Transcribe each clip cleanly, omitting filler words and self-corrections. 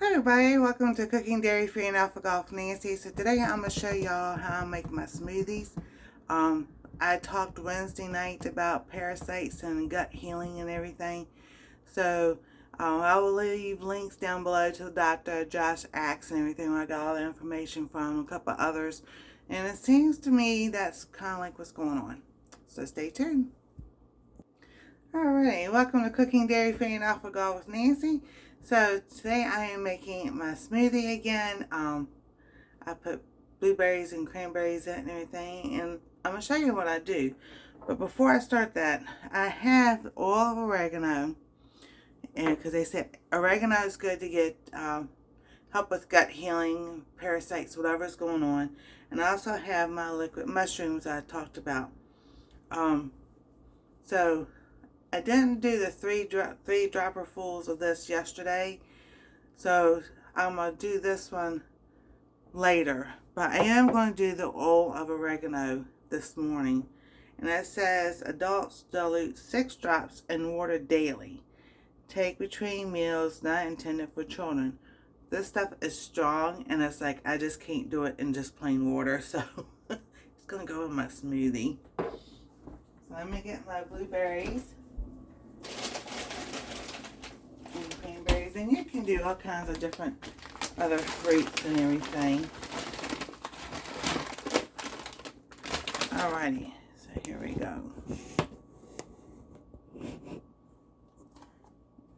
Hi everybody, welcome to Cooking Dairy Free and Alpha-Gal with Nancy. So today I'm going to show y'all how I make my smoothies. I talked Wednesday night about parasites and gut healing and everything. So I will leave links down below to the doctor, Josh Axe and everything. I got all the information from a couple others. And it seems to me that's kind of like what's going on. So stay tuned. Alright, welcome to Cooking Dairy Free and Alpha-Gal with Nancy. So today I am making my smoothie again. I put blueberries and cranberries in it and everything, and I'm going to show you what I do. But before I start that, I have oil of oregano, and because they said oregano is good to get help with gut healing, parasites, whatever's going on. And I also have my liquid mushrooms I talked about. So I didn't do the three dropperfuls of this yesterday, so I'm going to do this one later. But I am going to do the oil of oregano this morning. And it says adults dilute 6 drops in water daily. Take between meals, not intended for children. This stuff is strong, and it's like I just can't do it in just plain water, so it's going to go in my smoothie. So let me get my blueberries. And cranberries, and you can do all kinds of different other fruits and everything. Alrighty, so here we go.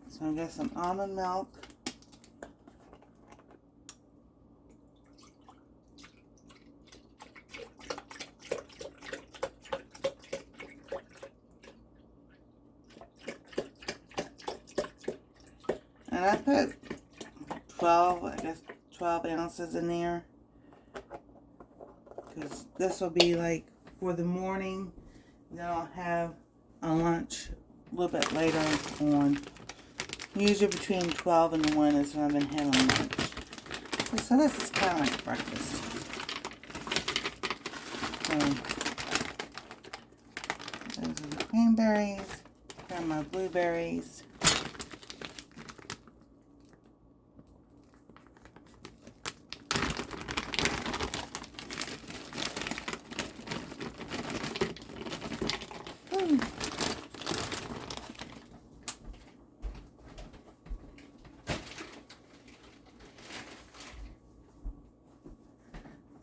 So I got some almond milk. And I put 12 ounces in there. Because this will be like for the morning. Then I'll have a lunch a little bit later on. Usually between 12 and 1 is when I've been having lunch. So this is kind of like breakfast. So those are the cranberries. Got my blueberries.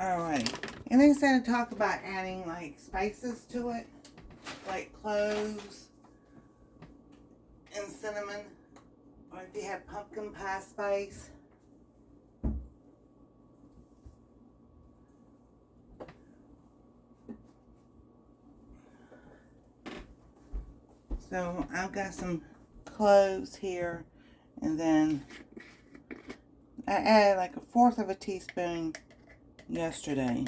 Alright, and they said to talk about adding like spices to it, like cloves and cinnamon, or if you have pumpkin pie spice. So I've got some cloves here, and then I added like 1/4 of a teaspoon yesterday,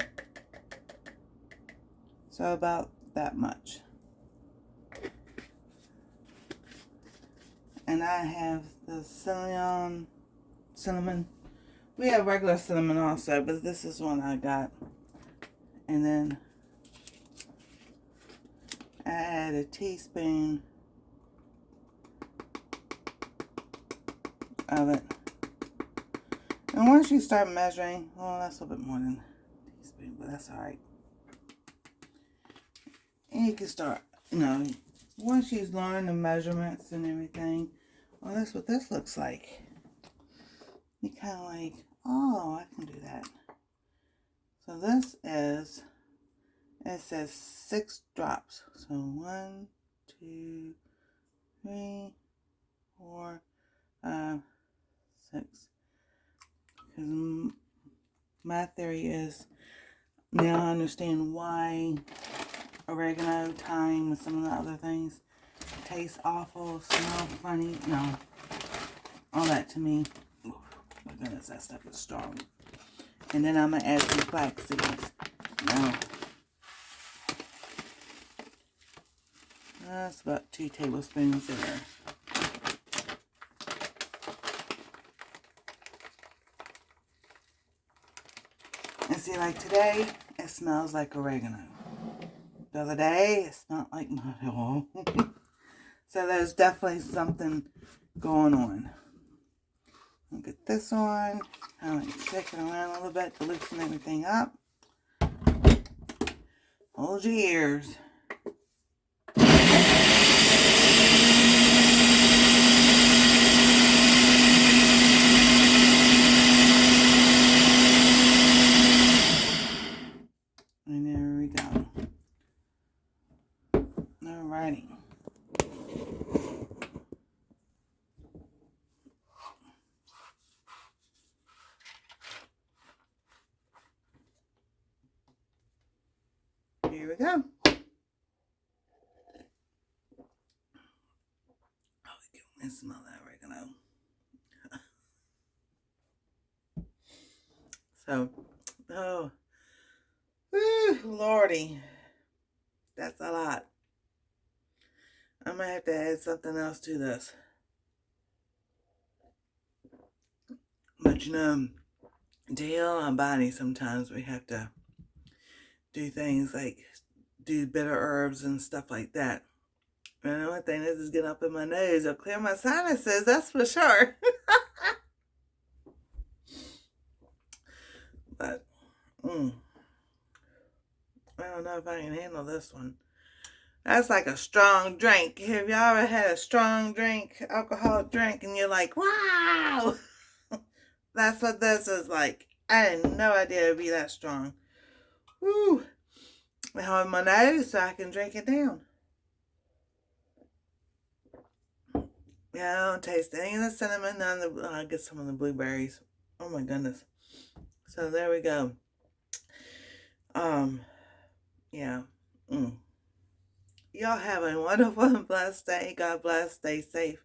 so about that much. And I have the cinnamon. We have regular cinnamon also, but this is one I got. And then I add a teaspoon of it. And once you start measuring, well, that's a little bit more than a teaspoon, but that's alright. And you can start, once you learn the measurements and everything, well, that's what this looks like. You kind of like, oh, I can do that. So this is, it says 6 drops. So 1, 2, 3, 4, 5, 6. Because my theory is, now I understand why oregano, thyme, and some of the other things taste awful, smell funny. No, all that to me. Oh, my goodness, that stuff is strong. And then I'm going to add some flax seeds. Now, that's about 2 tablespoons there. And see, like today, it smells like oregano. The other day, it smelled like mud oil. So there's definitely something going on. Look at this one. I'm like shaking around a little bit to loosen everything up. Hold your ears. And there we go. Alrighty. Here we go. Oh, you can smell that oregano. So, oh, whew, Lordy, that's a lot. I'm gonna have to add something else to this. But you know, to heal our body, sometimes we have to do things like do bitter herbs and stuff like that. And the only thing is getting up in my nose. It'll clear my sinuses, that's for sure. But, I don't know if I can handle this one. That's like a strong drink. Have y'all ever had a strong drink, alcoholic drink, and you're like, wow! That's what this is like. I had no idea it would be that strong. Woo! I hold my nose so I can drink it down. Yeah, I don't taste any of the cinnamon, none of the, I get some of the blueberries. Oh my goodness. So there we go. Yeah. Y'all have a wonderful and blessed day. God bless. Stay safe.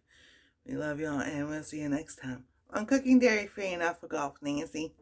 We love y'all, and we'll see you next time on Cooking Dairy Free and Off for Golf. Nancy.